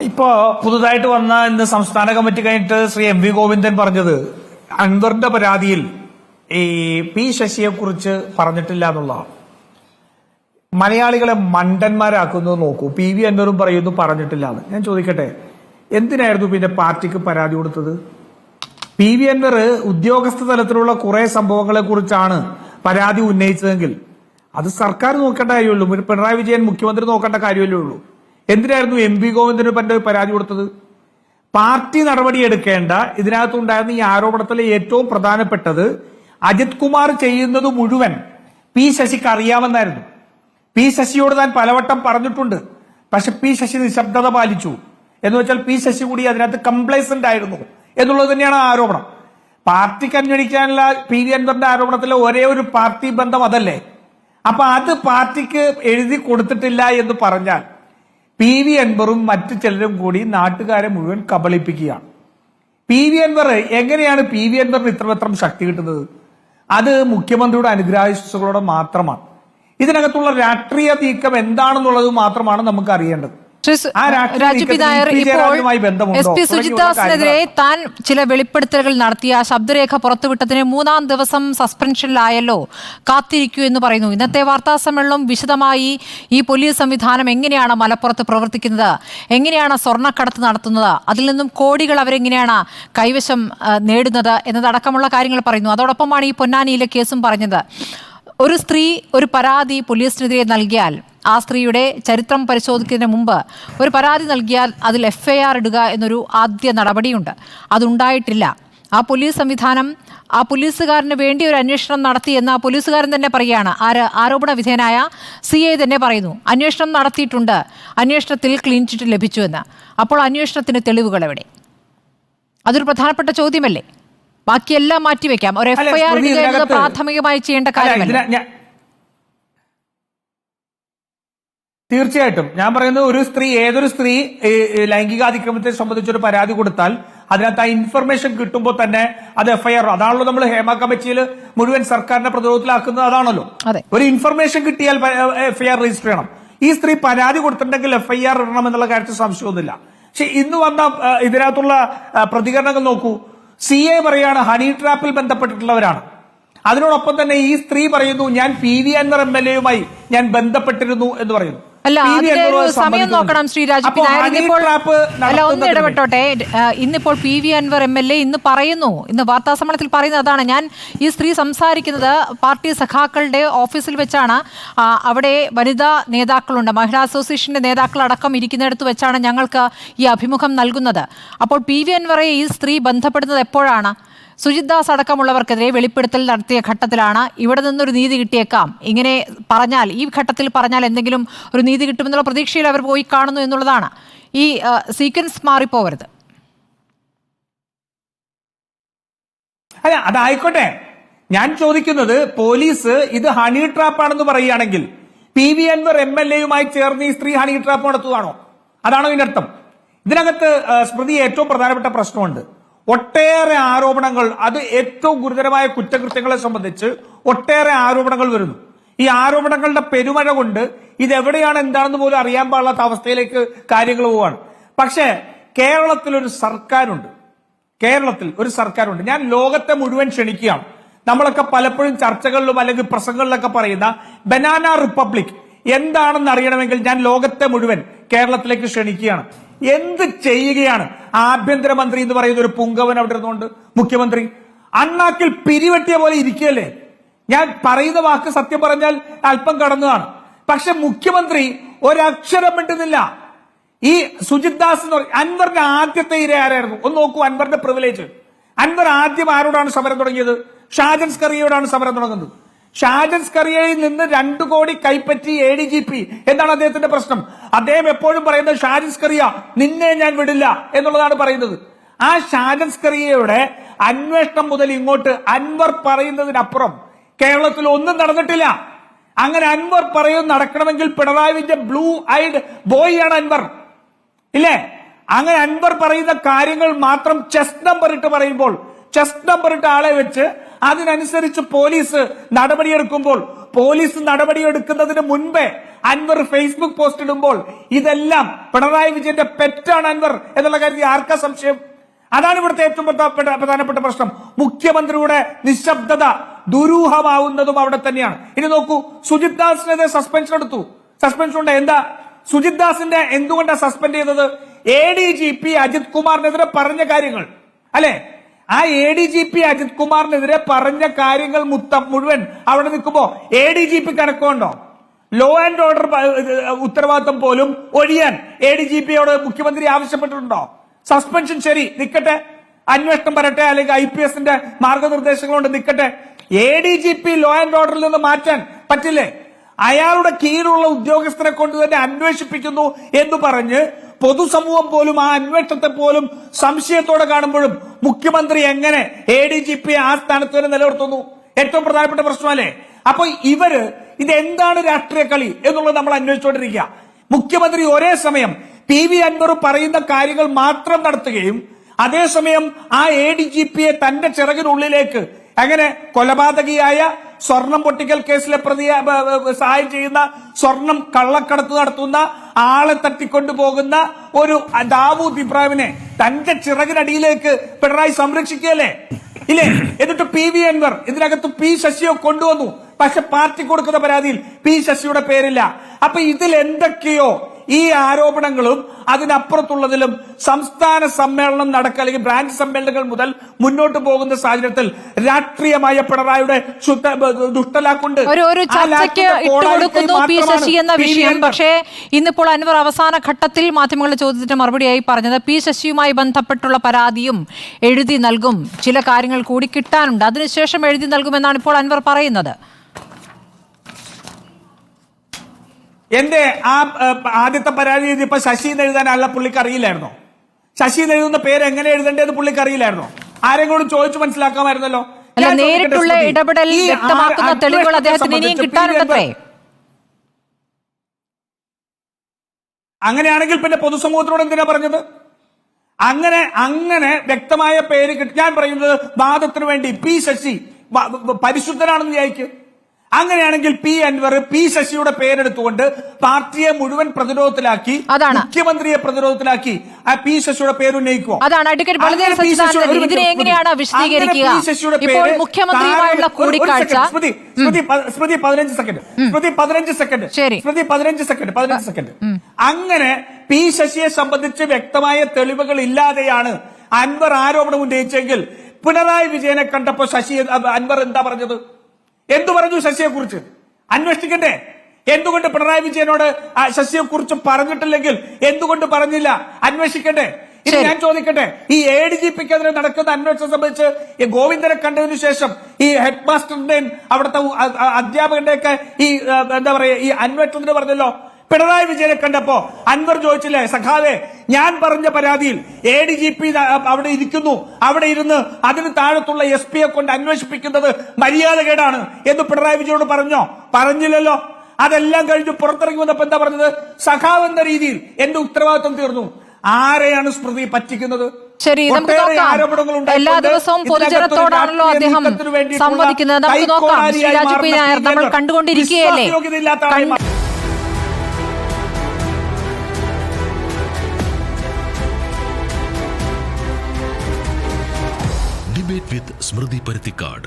ഇപ്പോ പുതുതായിട്ട് വന്ന ഇന്ന് സംസ്ഥാന കമ്മിറ്റി കഴിഞ്ഞിട്ട് ശ്രീ എം വി ഗോവിന്ദൻ പറഞ്ഞത് അൻവറിന്റെ പരാതിയിൽ ഈ പി ശശിയെ കുറിച്ച് പറഞ്ഞിട്ടില്ല എന്നുള്ളതാണ്. മലയാളികളെ മണ്ടന്മാരാക്കുന്നത് നോക്കൂ. പി വി അൻവറും പറയുന്നു പറഞ്ഞിട്ടില്ല എന്ന്. ഞാൻ ചോദിക്കട്ടെ, എന്തിനായിരുന്നു പിന്നെ പാർട്ടിക്ക് പരാതി കൊടുത്തത്? പി വി അൻവർ ഉദ്യോഗസ്ഥ തലത്തിലുള്ള കുറെ സംഭവങ്ങളെ കുറിച്ചാണ് പരാതി ഉന്നയിച്ചതെങ്കിൽ അത് സർക്കാർ നോക്കേണ്ട കാര്യമുള്ളൂ. പിണറായി വിജയൻ മുഖ്യമന്ത്രി നോക്കേണ്ട കാര്യമല്ലേ ഉള്ളൂ. എന്തിനായിരുന്നു എം വി ഗോവിന്ദന് പരാതി കൊടുത്തത്? പാർട്ടി നടപടിയെടുക്കേണ്ട ഇതിനകത്തുണ്ടായിരുന്ന ഈ ആരോപണത്തിലെ ഏറ്റവും പ്രധാനപ്പെട്ടത് അജിത് കുമാർ ചെയ്യുന്നത് മുഴുവൻ പി ശശിക്ക് അറിയാമെന്നായിരുന്നു. പി ശശിയോട് താൻ പലവട്ടം പറഞ്ഞിട്ടുണ്ട്. പക്ഷെ പി ശശി നിശബ്ദത പാലിച്ചു. എന്ന് വെച്ചാൽ പി ശശി കൂടി അതിനകത്ത് കംപ്ലൈസന്റ് ആയിരുന്നു എന്നുള്ളത് തന്നെയാണ് ആരോപണം. പാർട്ടിക്ക് അന്വേഷിക്കാനുള്ള പി വി അൻവറിന്റെ ആരോപണത്തിലെ ഒരേ ഒരു പാർട്ടി ബന്ധം അതല്ലേ? അപ്പൊ അത് പാർട്ടിക്ക് എഴുതി കൊടുത്തിട്ടില്ല എന്ന് പറഞ്ഞാൽ പി വി അൻവറും മറ്റു ചിലരും കൂടി നാട്ടുകാരെ മുഴുവൻ കബളിപ്പിക്കുകയാണ്. പി വി അൻവർ എങ്ങനെയാണ് പി വി അൻവറിന് ഇത്രമാത്രം ശക്തി കിട്ടുന്നത്? അത് മുഖ്യമന്ത്രിയുടെ അനുഗ്രഹാശിസുകളോടെ മാത്രമാണ്. ഇതിനകത്തുള്ള രാഷ്ട്രീയ നീക്കം എന്താണെന്നുള്ളത് മാത്രമാണ് നമുക്ക് അറിയേണ്ടത്. രാജീവ് നായർ ഇപ്പോൾ എസ് പി സുജിത്ദാസിനെതിരെ താൻ ചില വെളിപ്പെടുത്തലുകൾ നടത്തിയ ശബ്ദരേഖ പുറത്തുവിട്ടതിന് 3-ാം ദിവസം സസ്പെൻഷനിലായല്ലോ, കാത്തിരിക്കൂ എന്ന് പറയുന്നു. ഇന്നത്തെ വാർത്താ സമ്മേളനം വിശദമായി ഈ പോലീസ് സംവിധാനം എങ്ങനെയാണ് മലപ്പുറത്ത് പ്രവർത്തിക്കുന്നത്, എങ്ങനെയാണ് സ്വർണ്ണക്കടത്ത് നടത്തുന്നത്, അതിൽ നിന്നും കോടികൾ അവരെങ്ങനെയാണ് കൈവശം നേടുന്നത് എന്നതടക്കമുള്ള കാര്യങ്ങൾ പറയുന്നു. അതോടൊപ്പമാണ് ഈ പൊന്നാനിയിലെ കേസും പറഞ്ഞത്. ഒരു സ്ത്രീ ഒരു പരാതി പോലീസിനെതിരെ നൽകിയാൽ ആ സ്ത്രീയുടെ ചരിത്രം പരിശോധിക്കുന്നതിന് മുമ്പ് ഒരു പരാതി നൽകിയാൽ അതിൽ FIR ഇടുക എന്നൊരു ആദ്യ നടപടിയുണ്ട്. അതുണ്ടായിട്ടില്ല. ആ പോലീസ് സംവിധാനം ആ പോലീസുകാരന് വേണ്ടി ഒരു അന്വേഷണം നടത്തി എന്ന് ആ പോലീസുകാരൻ തന്നെ പറയുകയാണ്. ആരോപണ വിധേയനായ CI തന്നെ പറയുന്നു, അന്വേഷണം നടത്തിയിട്ടുണ്ട്, അന്വേഷണത്തിൽ ക്ലീൻ ചിറ്റ് ലഭിച്ചു എന്ന്. അപ്പോൾ അന്വേഷണത്തിന് തെളിവുകൾ എവിടെ? അതൊരു പ്രധാനപ്പെട്ട ചോദ്യമല്ലേ? ബാക്കിയെല്ലാം മാറ്റിവെക്കാം. ഒരു FIR ഇടുക എന്നത് പ്രാഥമികമായി ചെയ്യേണ്ട കാര്യമല്ല. തീർച്ചയായിട്ടും ഞാൻ പറയുന്നത് ഏതൊരു സ്ത്രീ ലൈംഗികാതിക്രമത്തെ സംബന്ധിച്ചൊരു പരാതി കൊടുത്താൽ അതിനകത്ത് ആ ഇൻഫർമേഷൻ കിട്ടുമ്പോൾ തന്നെ അത് FIR. അതാണല്ലോ നമ്മൾ ഹേമ കമ്മിറ്റിയിൽ മുഴുവൻ സർക്കാരിനെ പ്രതിരോധത്തിലാക്കുന്നത്. അതാണല്ലോ, ഒരു ഇൻഫർമേഷൻ കിട്ടിയാൽ FIR രജിസ്റ്റർ ചെയ്യണം. ഈ സ്ത്രീ പരാതി കൊടുത്തിട്ടുണ്ടെങ്കിൽ FIR ഇടണം എന്നുള്ള കാര്യത്തിൽ സംശയമൊന്നുമില്ല. പക്ഷെ ഇന്ന് വന്ന ഇതിനകത്തുള്ള പ്രതികരണങ്ങൾ നോക്കൂ. CA പറയാണ് ഹണി ട്രാപ്പിൽ ബന്ധപ്പെട്ടിട്ടുള്ളവരാണ്. അതിനോടൊപ്പം തന്നെ ഈ സ്ത്രീ പറയുന്നു, ഞാൻ PV അൻവർ MLA ഞാൻ ബന്ധപ്പെട്ടിരുന്നു എന്ന് പറയുന്നു. അല്ല, സമയം നോക്കണം ശ്രീ രാജീവ് നായർ. ഒന്ന് ഇടപെട്ടോട്ടെ. ഇന്നിപ്പോൾ PV അൻവർ MLA ഇന്ന് പറയുന്നു, ഇന്ന് വാർത്താ സമ്മേളനത്തിൽ പറയുന്നത് അതാണ്. ഞാൻ ഈ സ്ത്രീ സംസാരിക്കുന്നത് പാർട്ടി സഖാക്കളുടെ ഓഫീസിൽ വെച്ചാണ്. അവിടെ വനിതാ നേതാക്കളുണ്ട്, മഹിളാ അസോസിയേഷന്റെ നേതാക്കളടക്കം ഇരിക്കുന്നിടത്ത് വെച്ചാണ് ഞങ്ങൾക്ക് ഈ അഭിമുഖം നൽകുന്നത്. അപ്പോൾ PV അൻവറെ ഈ സ്ത്രീ ബന്ധപ്പെടുന്നത് എപ്പോഴാണ്? സുജിത്ദാസ് അടക്കമുള്ളവർക്കെതിരെ വെളിപ്പെടുത്തൽ നടത്തിയ ഘട്ടത്തിലാണ്. ഇവിടെ നിന്നൊരു നീതി കിട്ടിയേക്കാം, ഇങ്ങനെ പറഞ്ഞാൽ, ഈ ഘട്ടത്തിൽ പറഞ്ഞാൽ എന്തെങ്കിലും ഒരു നീതി കിട്ടുമെന്നുള്ള പ്രതീക്ഷയിൽ അവർ പോയി കാണുന്നു എന്നുള്ളതാണ്. ഈ സീക്വൻസ് മാറിപ്പോവരുത്. അല്ല, അതായിക്കോട്ടെ. ഞാൻ ചോദിക്കുന്നത്, പോലീസ് ഇത് ഹണി ട്രാപ്പാണെന്ന് പറയുകയാണെങ്കിൽ PV അൻവർ MLA ചേർന്ന് ഈ സ്ത്രീ ഹണി ട്രാപ്പ് നടത്തുകയാണോ? അതാണോ ഇതിനർത്ഥം? ഇതിനകത്ത് സ്മൃതി ഏറ്റവും പ്രധാനപ്പെട്ട പ്രശ്നമുണ്ട്. ഒട്ടേറെ ആരോപണങ്ങൾ, അത് ഏറ്റവും ഗുരുതരമായ കുറ്റകൃത്യങ്ങളെ സംബന്ധിച്ച് ഒട്ടേറെ ആരോപണങ്ങൾ വരുന്നു. ഈ ആരോപണങ്ങളുടെ പെരുമഴ കൊണ്ട് ഇതെവിടെയാണ് എന്താണെന്ന് പോലും അറിയാൻ പാടില്ലാത്ത അവസ്ഥയിലേക്ക് കാര്യങ്ങൾ പോവുകയാണ്. പക്ഷേ കേരളത്തിൽ ഒരു സർക്കാരുണ്ട്. ഞാൻ ലോകത്തെ മുഴുവൻ ക്ഷണിക്കുകയാണ്. നമ്മളൊക്കെ പലപ്പോഴും ചർച്ചകളിലും അല്ലെങ്കിൽ പ്രസംഗങ്ങളിലൊക്കെ പറയുന്ന ബനാന റിപ്പബ്ലിക് എന്താണെന്ന് അറിയണമെങ്കിൽ ഞാൻ ലോകത്തെ മുഴുവൻ കേരളത്തിലേക്ക് ക്ഷണിക്കുകയാണ്. എന്ത് ചെയ്യുകയാണ് ആഭ്യന്തരമന്ത്രി എന്ന് പറയുന്ന ഒരു പുങ്കവൻ അവിടെ ഇരുന്നുകൊണ്ട്? മുഖ്യമന്ത്രി അണ്ണാക്കിൽ പിരിവെട്ടിയ പോലെ ഇരിക്കുകയല്ലേ? ഞാൻ പറയുന്ന വാക്ക് സത്യം പറഞ്ഞാൽ അല്പം കടന്നതാണ്. പക്ഷെ മുഖ്യമന്ത്രി ഒരക്ഷരം മിണ്ടുന്നില്ല. ഈ സുജിത്ദാസ് എന്ന് പറയും അൻവറിന്റെ ആദ്യത്തെ ഇര ആരായിരുന്നു? ഒന്ന് നോക്കൂ അൻവറിന്റെ പ്രിവിലേജ്. അൻവർ ആദ്യം ആരോടാണ് സമരം തുടങ്ങിയത്? ഷാജൻ സ്കറിയയോടാണ് സമരം തുടങ്ങുന്നത്. ഷാജൻ സ്കറിയയിൽ നിന്ന് 2 കോടി കൈപ്പറ്റി ADGP. എന്താണ് അദ്ദേഹത്തിന്റെ പ്രശ്നം? അദ്ദേഹം എപ്പോഴും പറയുന്നത് ഷാജൻ സ്കറിയ നിന്നെ ഞാൻ വിടില്ല എന്നുള്ളതാണ് പറയുന്നത്. ആ ഷാജൻ സ്കറിയയുടെ അന്വേഷണം മുതൽ ഇങ്ങോട്ട് അൻവർ പറയുന്നതിനപ്പുറം കേരളത്തിൽ ഒന്നും നടന്നിട്ടില്ല. അങ്ങനെ അൻവർ പറയുന്നത് നടക്കണമെങ്കിൽ പിണറായി വിജയൻ ബ്ലൂ ഐഡ് ബോയ് ആണ് അൻവർ, ഇല്ലേ? അങ്ങനെ അൻവർ പറയുന്ന കാര്യങ്ങൾ മാത്രം ചെസ്റ്റ് നമ്പർ ഇട്ട് പറയുമ്പോൾ, ചെസ്റ്റ് നമ്പർ ഇട്ട ആളെ വെച്ച് അതിനനുസരിച്ച് പോലീസ് നടപടിയെടുക്കുമ്പോൾ പോലീസ് നടപടിയെടുക്കുന്നതിന് മുൻപേ അൻവർ ഫേസ്ബുക്ക് പോസ്റ്റ് ഇടുമ്പോൾ ഇതെല്ലാം പിണറായി വിജയന്റെ പെറ്റാണ് അൻവർ എന്നുള്ള കാര്യത്തിൽ ആർക്കാ സംശയം? അതാണ് ഇവിടുത്തെ ഏറ്റവും പ്രധാനപ്പെട്ട പ്രശ്നം. മുഖ്യമന്ത്രിയുടെ നിശബ്ദത ദുരൂഹമാവുന്നതും അവിടെ തന്നെയാണ്. ഇനി നോക്കൂ, സുജിത് ദാസിനെതിരെ സസ്പെൻഷൻ എടുത്തു. സസ്പെൻഷൻ ഉണ്ട്. എന്താ സുജിത് ദാസിന്റെ എന്തുകൊണ്ടാണ് സസ്പെൻഡ് ചെയ്തത്? ADGP അജിത് കുമാറിനെതിരെ പറഞ്ഞ കാര്യങ്ങൾ അല്ലെ? ആ ADGP അജിത് കുമാറിനെതിരെ പറഞ്ഞ കാര്യങ്ങൾ മുഴുവൻ അവിടെ നിൽക്കുമ്പോ ADGP കണക്കുണ്ടോ? ലോ ആൻഡ് ഓർഡർ ഉത്തരവാദിത്തം പോലും ഒഴിയാൻ ADGPയോട് മുഖ്യമന്ത്രി ആവശ്യപ്പെട്ടിട്ടുണ്ടോ? സസ്പെൻഷൻ ശരി, നിൽക്കട്ടെ, അന്വേഷണം വരട്ടെ, അല്ലെങ്കിൽ IPSന്റെ മാർഗനിർദ്ദേശങ്ങൾ കൊണ്ട് നിൽക്കട്ടെ. ADGP ലോ ആൻഡ് ഓർഡറിൽ നിന്ന് മാറ്റാൻ പറ്റില്ലേ? അയാളുടെ കീഴിലുള്ള ഉദ്യോഗസ്ഥരെ കൊണ്ട് തന്നെ അന്വേഷിപ്പിക്കുന്നു എന്ന് പറഞ്ഞ് പൊതുസമൂഹം പോലും ആ അന്വേഷണത്തെ പോലും സംശയത്തോടെ കാണുമ്പോഴും മുഖ്യമന്ത്രി എങ്ങനെ ADGP ആ സ്ഥാനത്ത് വരെ നിലനിർത്തുന്നു? ഏറ്റവും പ്രധാനപ്പെട്ട പ്രശ്നമല്ലേ? അപ്പൊ ഇവര് ഇതെന്താണ് രാഷ്ട്രീയ കളി എന്നുള്ളത് നമ്മൾ അന്വേഷിച്ചുകൊണ്ടിരിക്കുക. മുഖ്യമന്ത്രി ഒരേ സമയം PV അൻവർ പറയുന്ന കാര്യങ്ങൾ മാത്രം നടത്തുകയും അതേസമയം ആ ADGPയെ തന്റെ ചിറകിനുള്ളിലേക്ക് അങ്ങനെ കൊലപാതകിയായ സ്വർണം പൊട്ടിക്കൽ കേസിലെ പ്രതിയെ സഹായം ചെയ്യുന്ന, സ്വർണം കള്ളക്കടത്ത് നടത്തുന്ന, ആളെ തട്ടിക്കൊണ്ടുപോകുന്ന ഒരു ദാവൂദ് ഇബ്രാഹിമിനെ തന്റെ ചിറകിനടിയിലേക്ക് പിണറായി സംരക്ഷിക്കുകയല്ലേ? ഇല്ലേ? എന്നിട്ട് PV അൻവർ ഇതിനകത്ത് P ശശിയെ കൊണ്ടുവന്നു. പക്ഷെ പാർട്ടി കൊടുക്കുന്ന പരാതിയിൽ P ശശിയുടെ പേരില്ല. അപ്പൊ ഇതിൽ എന്തൊക്കെയോ ഈ ആരോപണങ്ങളും അതിനപ്പുറത്തുള്ളതിലും സംസ്ഥാന സമ്മേളനം നടക്കുക അല്ലെങ്കിൽ ബ്രാഞ്ച് സമ്മേളനങ്ങൾ മുതൽ മുന്നോട്ട് പോകുന്ന സാഹചര്യത്തിൽ രാഷ്ട്രീയമായ പിണറായിയുടെ ദുഷ്ടലാക്കുണ്ട്. ഒരു ചർച്ചയ്ക്ക് ഇട്ടുകൊടുക്കുന്നു P ശശി എന്ന വിഷയം. പക്ഷേ ഇന്നിപ്പോൾ അൻവർ അവസാന ഘട്ടത്തിൽ മാധ്യമങ്ങളുടെ ചോദ്യത്തിന് മറുപടിയായി പറഞ്ഞത് P ശശിയുമായി ബന്ധപ്പെട്ടുള്ള പരാതിയും എഴുതി നൽകും, ചില കാര്യങ്ങൾ കൂടി കിട്ടാനുണ്ട്, അതിനുശേഷം എഴുതി നൽകുമെന്നാണ് ഇപ്പോൾ അൻവർ പറയുന്നത്. എന്റെ ആ ആദ്യത്തെ പരാതി ഇപ്പൊ ശശി എന്ന് എഴുതാനല്ല പുള്ളിക്ക് അറിയില്ലായിരുന്നോ? ശശി എന്ന് എഴുതുന്ന പേര് എങ്ങനെ എഴുതേണ്ടത് പുള്ളിക്ക് അറിയില്ലായിരുന്നോ? ആരെങ്കിലും ചോദിച്ചു മനസ്സിലാക്കാമായിരുന്നല്ലോ. നേരിട്ടുള്ള ഇടപെടൽ വ്യക്തമാക്കുന്ന തെളിവുകൾ അദ്ദേഹത്തിന് ഇനിയും കിട്ടാനുണ്ടത്രേ. അങ്ങനെയാണെങ്കിൽ പിന്നെ പൊതുസമൂഹത്തിനോട് എന്തിനാ പറഞ്ഞത്? അങ്ങനെ വ്യക്തമായ പേര് ഞാൻ പറയുന്നത് വാദത്തിന് വേണ്ടി P ശശി പരിശുദ്ധനാണെന്ന് വിചാരിക്കും. അങ്ങനെയാണെങ്കിൽ P അൻവർ P ശശിയുടെ പേരെടുത്തുകൊണ്ട് പാർട്ടിയെ മുഴുവൻ പ്രതിരോധത്തിലാക്കി, മുഖ്യമന്ത്രിയെ പ്രതിരോധത്തിലാക്കി ആ P ശശിയുടെ പേര് ഉന്നയിക്കുമോ? അതാണ് അഡ്വക്കേറ്റ് ബലദേവ് സച്ചിദാനന്ദൻ ഇതിനെ എങ്ങനെയാണ് വിശദീകരിക്കുക? ഇപ്പോൾ മുഖ്യമന്ത്രിയുമായുള്ള കൂടിക്കാഴ്ച. സ്മൃതി 15 സെക്കൻഡ്. അങ്ങനെ P ശശിയെ സംബന്ധിച്ച് വ്യക്തമായ തെളിവുകൾ ഇല്ലാതെയാണ് അൻവർ ആരോപണം ഉന്നയിച്ചെങ്കിൽ പിണറായി വിജയനെ കണ്ടപ്പോ അൻവർ എന്താ പറഞ്ഞത്? എന്തു പറഞ്ഞു ശശിയെ കുറിച്ച്? അന്വേഷിക്കണ്ടേ? എന്തുകൊണ്ട് പിണറായി വിജയനോട് ശശിയെ കുറിച്ച് പറഞ്ഞിട്ടില്ലെങ്കിൽ എന്തുകൊണ്ട് പറഞ്ഞില്ല? അന്വേഷിക്കണ്ടേ? ഇനി ഞാൻ ചോദിക്കട്ടെ, ഈ ADGPക്കെതിരെ നടക്കുന്ന അന്വേഷണം സംബന്ധിച്ച് ഗോവിന്ദനെ കണ്ടതിനു ശേഷം ഈ ഹെഡ് മാസ്റ്ററിന്റെയും അവിടുത്തെ അധ്യാപകന്റെയൊക്കെ ഈ എന്താ പറയാ ഈ അന്വേഷണത്തിന് പറഞ്ഞല്ലോ, പിണറായി വിജയനെ കണ്ടപ്പോ അൻവർ ചോദിച്ചില്ലേ, സഖാവേ ഞാൻ പറഞ്ഞ പരാതിയിൽ ADGP അവിടെ ഇരിക്കുന്നു, അവിടെ ഇരുന്ന് അതിന് താഴത്തുള്ള SP യെ കൊണ്ട് അന്വേഷിപ്പിക്കുന്നത് മര്യാദകേടാണ് എന്ന് പിണറായി വിജയനോട് പറഞ്ഞോ? പറഞ്ഞില്ലല്ലോ. അതെല്ലാം കഴിഞ്ഞ് പുറത്തിറങ്ങി വന്നപ്പോ എന്താ പറഞ്ഞത്? സഖാവ് എന്ന രീതിയിൽ എന്റെ ഉത്തരവാദിത്വം തീർന്നു. ആരെയാണ് സ്മൃതി പറ്റിക്കുന്നത്? ശരി, നമുക്ക് നോക്കാം. എല്ലാ ദിവസവും പൊതുജനത്തോടാണല്ലോ അദ്ദേഹം സംവദിക്കുന്നത്. നമുക്ക് നോക്കാം. രാജു നായർ, നമ്മൾ കണ്ടുകൊണ്ടിരിക്കുകയല്ലേ. Debate with Smriti Parithikad.